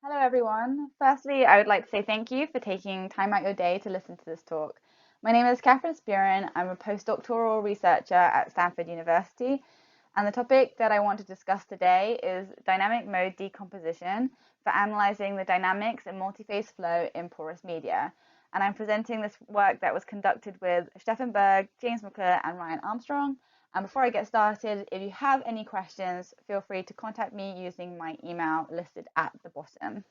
Hello, everyone. Firstly, I would like to say thank you for taking time out your day to listen to this talk. My name is Catherine Spearin. I'm a postdoctoral researcher at Stanford University, and the topic that I want to discuss today is dynamic mode decomposition for analyzing the dynamics in multiphase flow in porous media. And I'm presenting this work that was conducted with Stefan Berg, James McClure, and Ryan Armstrong. And before I get started, if you have any questions, feel free to contact me using my email listed at the bottom.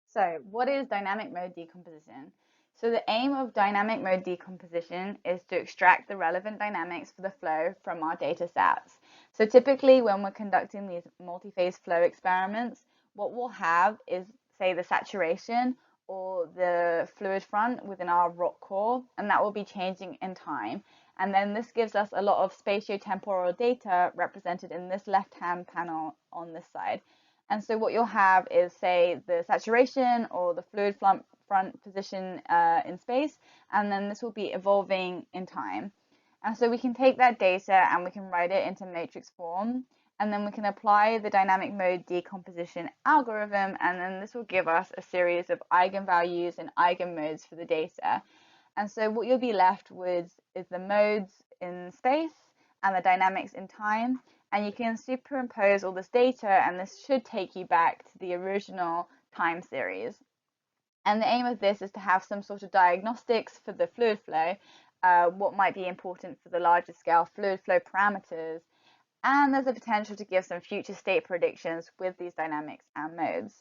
So, what is dynamic mode decomposition? So, the aim of dynamic mode decomposition is to extract the relevant dynamics for the flow from our data sets. So, typically, when we're conducting these multi-phase flow experiments, what we'll have is, say, the saturation or the fluid front within our rock core, and that will be changing in time. And then this gives us a lot of spatiotemporal data represented in this left-hand panel on this side. And so what you'll have is, say, the saturation or the fluid front position in space, and then this will be evolving in time. And so we can take that data and we can write it into matrix form, and then we can apply the dynamic mode decomposition algorithm, and then this will give us a series of eigenvalues and eigenmodes for the data. And so what you'll be left with is the modes in space and the dynamics in time. And you can superimpose all this data, and this should take you back to the original time series. And the aim of this is to have some sort of diagnostics for the fluid flow, what might be important for the larger scale fluid flow parameters. And there's a potential to give some future state predictions with these dynamics and modes.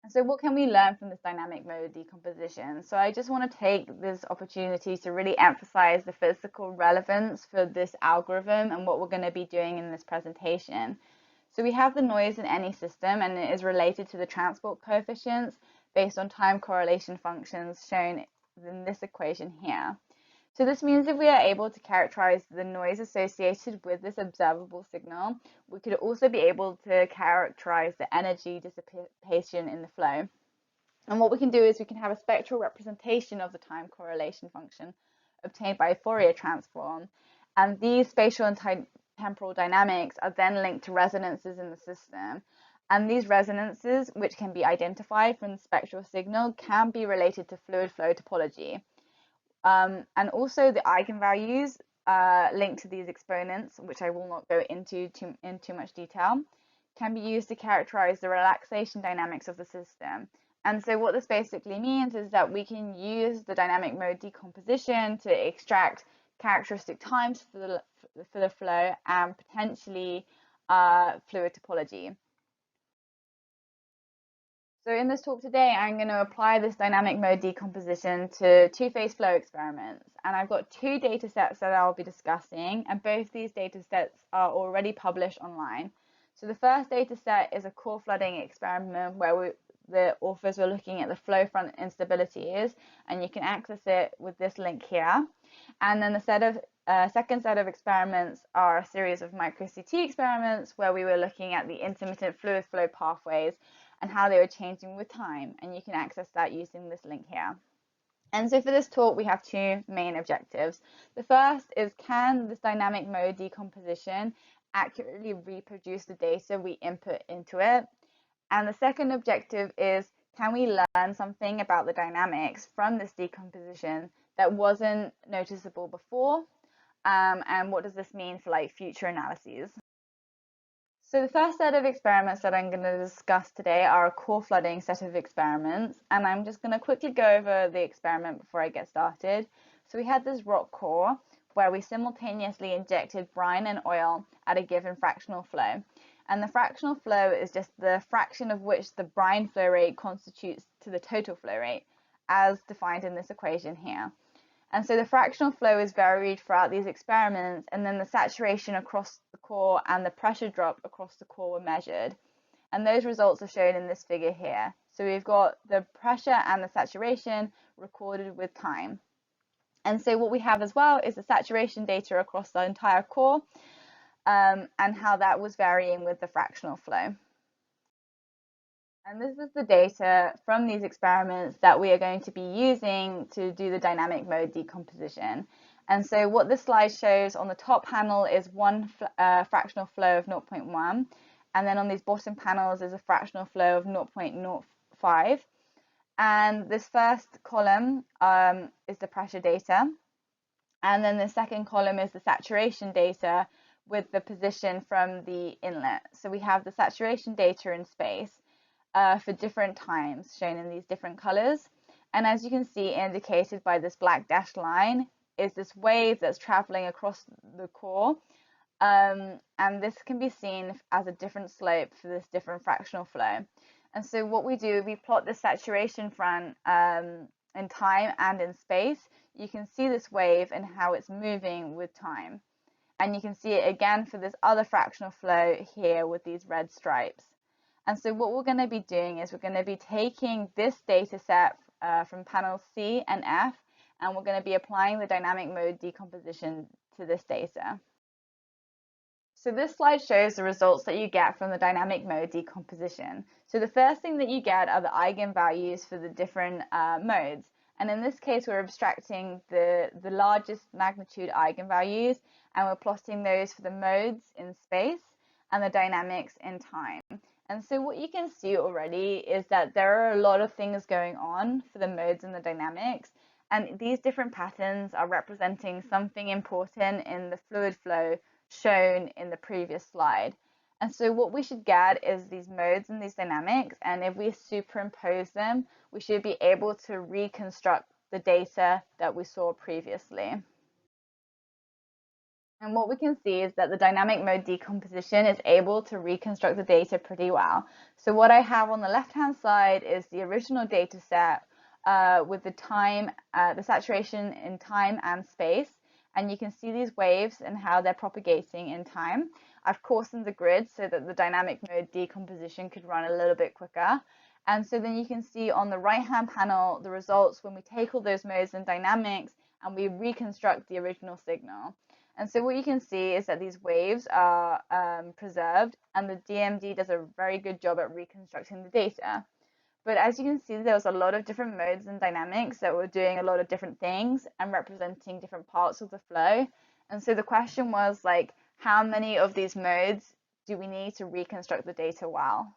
So what can we learn from this dynamic mode decomposition? So I just want to take this opportunity to really emphasize the physical relevance for this algorithm and what we're going to be doing in this presentation. So we have the noise in any system, and it is related to the transport coefficients based on time correlation functions shown in this equation here. So this means if we are able to characterize the noise associated with this observable signal, we could also be able to characterize the energy dissipation in the flow. And what we can do is we can have a spectral representation of the time correlation function obtained by a Fourier transform. And these spatial and temporal dynamics are then linked to resonances in the system. And these resonances, which can be identified from the spectral signal, can be related to fluid flow topology. And also the eigenvalues linked to these exponents, which I will not go into in too much detail, can be used to characterize the relaxation dynamics of the system. And so what this basically means is that we can use the dynamic mode decomposition to extract characteristic times for the flow and potentially fluid topology. So in this talk today, I'm going to apply this dynamic mode decomposition to two-phase flow experiments. And I've got two data sets that I'll be discussing, and both these data sets are already published online. So the first data set is a core flooding experiment where the authors were looking at the flow front instabilities, and you can access it with this link here. And then the second set of experiments are a series of micro-CT experiments where we were looking at the intermittent fluid flow pathways and how they were changing with time, and you can access that using this link here. And so for this talk, we have two main objectives. The first is, can this dynamic mode decomposition accurately reproduce the data we input into it? And the second objective is, can we learn something about the dynamics from this decomposition that wasn't noticeable before? And what does this mean for future analyses? So the first set of experiments that I'm going to discuss today are a core flooding set of experiments, and I'm just going to quickly go over the experiment before I get started. So we had this rock core where we simultaneously injected brine and oil at a given fractional flow. And the fractional flow is just the fraction of which the brine flow rate constitutes to the total flow rate, as defined in this equation here. And so the fractional flow is varied throughout these experiments, and then the saturation across the core and the pressure drop across the core were measured. And those results are shown in this figure here. So we've got the pressure and the saturation recorded with time. And so what we have as well is the saturation data across the entire core, and how that was varying with the fractional flow. And this is the data from these experiments that we are going to be using to do the dynamic mode decomposition. And so what this slide shows on the top panel is one fractional flow of 0.1, and then on these bottom panels is a fractional flow of 0.05. And this first column is the pressure data, and then the second column is the saturation data with the position from the inlet. So we have the saturation data in space for different times shown in these different colors. And as you can see, indicated by this black dashed line is this wave that's traveling across the core. And this can be seen as a different slope for this different fractional flow. And so what we do, we plot the saturation front in time and in space. You can see this wave and how it's moving with time. And you can see it again for this other fractional flow here with these red stripes. And so what we're going to be doing is we're going to be taking this data set from panels C and F, and we're going to be applying the dynamic mode decomposition to this data. So this slide shows the results that you get from the dynamic mode decomposition. So the first thing that you get are the eigenvalues for the different modes. And in this case, we're abstracting the largest magnitude eigenvalues, and we're plotting those for the modes in space and the dynamics in time. And so what you can see already is that there are a lot of things going on for the modes and the dynamics. And these different patterns are representing something important in the fluid flow shown in the previous slide. And so what we should get is these modes and these dynamics, and if we superimpose them, we should be able to reconstruct the data that we saw previously. And what we can see is that the dynamic mode decomposition is able to reconstruct the data pretty well. So what I have on the left-hand side is the original data set with the time, the saturation in time and space. And you can see these waves and how they're propagating in time. I've coarsened the grid so that the dynamic mode decomposition could run a little bit quicker. And so then you can see on the right-hand panel the results when we take all those modes and dynamics and we reconstruct the original signal. And so what you can see is that these waves are preserved, and the DMD does a very good job at reconstructing the data. But as you can see, there was a lot of different modes and dynamics that were doing a lot of different things and representing different parts of the flow. And so the question was like, how many of these modes do we need to reconstruct the data well?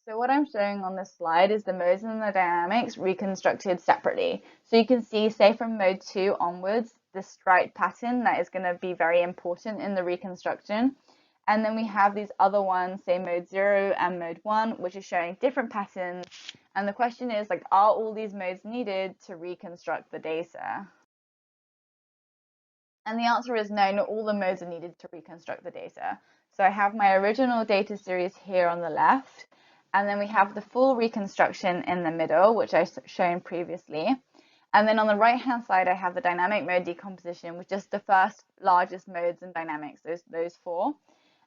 So what I'm showing on this slide is the modes and the dynamics reconstructed separately. So you can see, say from mode 2 onwards, this striped pattern that is going to be very important in the reconstruction. And then we have these other ones, say mode 0 and mode 1, which is showing different patterns. And the question is, like, are all these modes needed to reconstruct the data? And the answer is no, not all the modes are needed to reconstruct the data. So I have my original data series here on the left, and then we have the full reconstruction in the middle, which I've shown previously. And then on the right-hand side, I have the dynamic mode decomposition with just the first largest modes and dynamics, those four.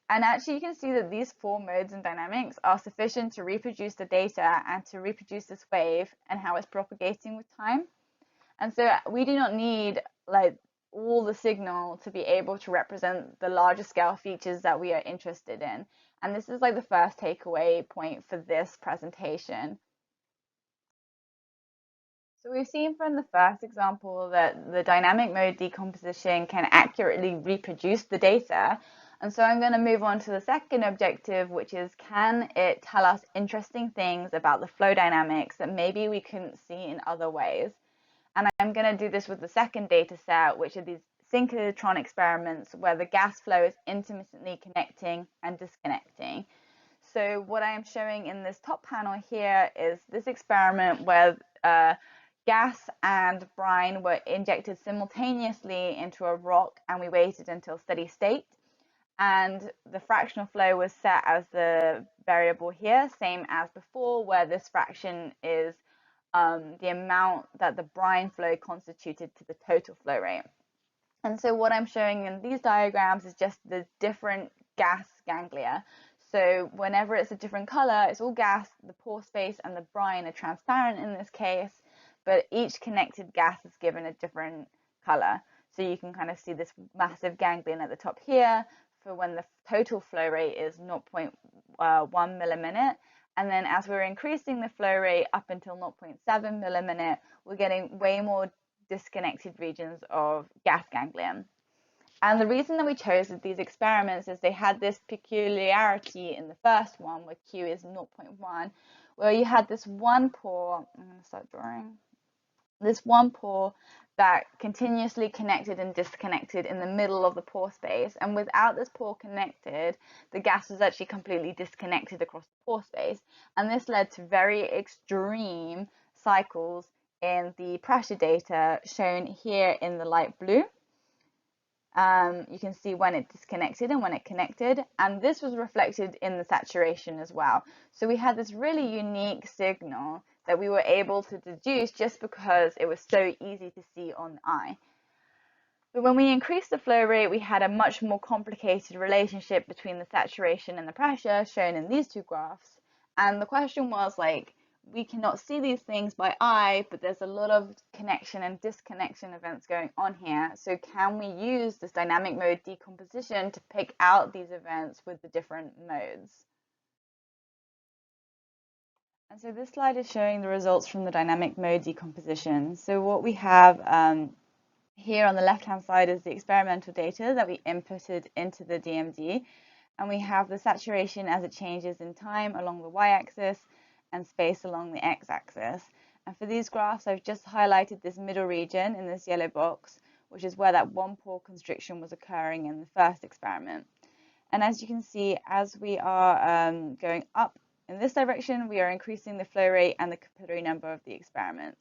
And actually, you can see that these four modes and dynamics are sufficient to reproduce the data and to reproduce this wave and how it's propagating with time. And so we do not need like all the signal to be able to represent the larger scale features that we are interested in. And this is like the first takeaway point for this presentation. So we've seen from the first example that the dynamic mode decomposition can accurately reproduce the data. And so I'm going to move on to the second objective, which is, can it tell us interesting things about the flow dynamics that maybe we couldn't see in other ways? And I'm going to do this with the second data set, which are these synchrotron experiments where the gas flow is intermittently connecting and disconnecting. So what I am showing in this top panel here is this experiment where gas and brine were injected simultaneously into a rock, and we waited until steady state. And the fractional flow was set as the variable here, same as before, where this fraction is the amount that the brine flow constituted to the total flow rate. And so what I'm showing in these diagrams is just the different gas ganglia. So whenever it's a different color, it's all gas, the pore space and the brine are transparent in this case, but each connected gas is given a different color. So you can kind of see this massive ganglion at the top here for when the total flow rate is 0.1 milliminute. And then as we're increasing the flow rate up until 0.7 milliminute, we're getting way more disconnected regions of gas ganglion. And the reason that we chose these experiments is they had this peculiarity in the first one, where Q is 0.1, where you had this one pore. I'm going to start drawing. This one pore that continuously connected and disconnected in the middle of the pore space. And without this pore connected, the gas was actually completely disconnected across the pore space. And this led to very extreme cycles in the pressure data shown here in the light blue. You can see when it disconnected and when it connected, and this was reflected in the saturation as well. So we had this really unique signal that we were able to deduce just because it was so easy to see on the eye. But when we increased the flow rate, we had a much more complicated relationship between the saturation and the pressure shown in these two graphs. And the question was, like, we cannot see these things by eye, but there's a lot of connection and disconnection events going on here. So can we use this dynamic mode decomposition to pick out these events with the different modes? And so this slide is showing the results from the dynamic mode decomposition. So what we have here on the left-hand side is the experimental data that we inputted into the DMD. And we have the saturation as it changes in time along the y-axis and space along the x-axis. And for these graphs, I've just highlighted this middle region in this yellow box, which is where that one pore constriction was occurring in the first experiment. And as you can see, as we are going up in this direction, we are increasing the flow rate and the capillary number of the experiments.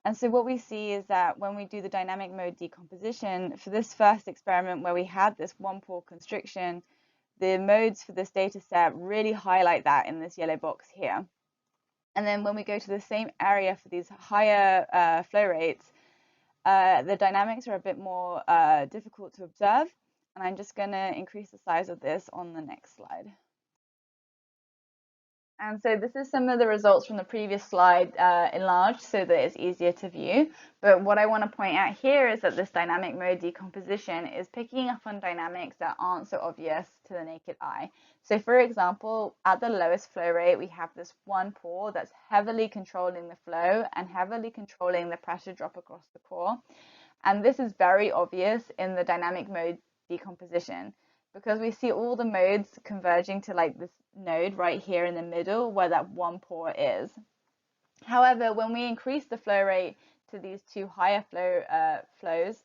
And so what we see is that when we do the dynamic mode decomposition, for this first experiment where we had this one pore constriction, the modes for this data set really highlight that in this yellow box here. And then when we go to the same area for these higher flow rates, the dynamics are a bit more difficult to observe. And I'm just going to increase the size of this on the next slide. And so this is some of the results from the previous slide enlarged so that it's easier to view. But what I want to point out here is that this dynamic mode decomposition is picking up on dynamics that aren't so obvious to the naked eye. So for example, at the lowest flow rate, we have this one pore that's heavily controlling the flow and heavily controlling the pressure drop across the core. And this is very obvious in the dynamic mode decomposition, because we see all the modes converging to like this node right here in the middle where that one pore is. However, when we increase the flow rate to these two higher flows,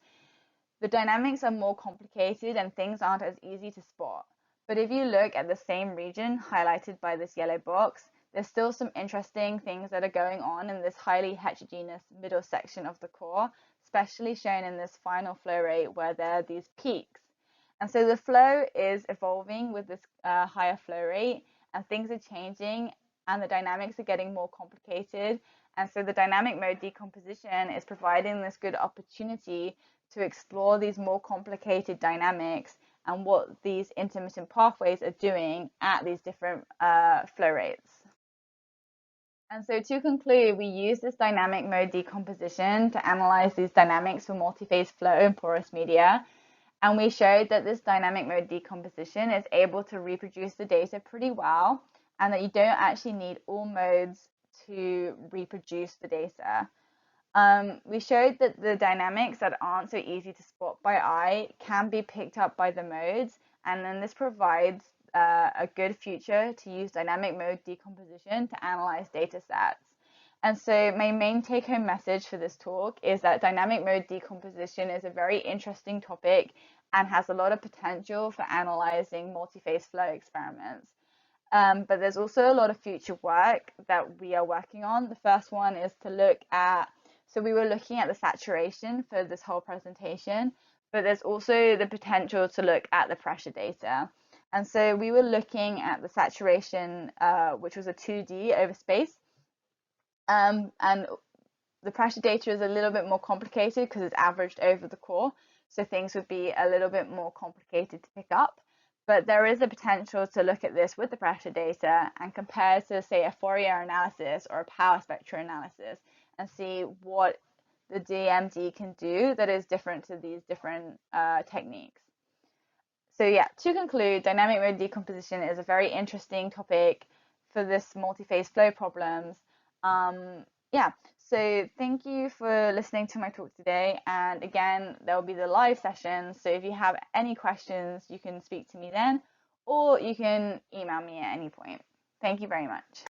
the dynamics are more complicated and things aren't as easy to spot. But if you look at the same region highlighted by this yellow box, there's still some interesting things that are going on in this highly heterogeneous middle section of the core, especially shown in this final flow rate where there are these peaks. And so the flow is evolving with this higher flow rate, and things are changing, and the dynamics are getting more complicated. And so the dynamic mode decomposition is providing this good opportunity to explore these more complicated dynamics and what these intermittent pathways are doing at these different flow rates. And so to conclude, we use this dynamic mode decomposition to analyze these dynamics for multi-phase flow in porous media. And we showed that this dynamic mode decomposition is able to reproduce the data pretty well, and that you don't actually need all modes to reproduce the data. We showed that the dynamics that aren't so easy to spot by eye can be picked up by the modes, and then this provides a good future to use dynamic mode decomposition to analyze data sets. And so my main take-home message for this talk is that dynamic mode decomposition is a very interesting topic and has a lot of potential for analyzing multi-phase flow experiments. But there's also a lot of future work that we are working on. The first one is to look at, so we were looking at the saturation for this whole presentation, but there's also the potential to look at the pressure data. And so we were looking at the saturation, which was a 2D over space. And the pressure data is a little bit more complicated because it's averaged over the core, so things would be a little bit more complicated to pick up. But there is a potential to look at this with the pressure data and compare to, say, a Fourier analysis or a power spectrum analysis and see what the DMD can do that is different to these different techniques. So yeah, to conclude, dynamic mode decomposition is a very interesting topic for this multi-phase flow problems. Yeah, So thank you for listening to my talk today. And again, there will be the live session. So if you have any questions, you can speak to me then, or you can email me at any point. Thank you very much.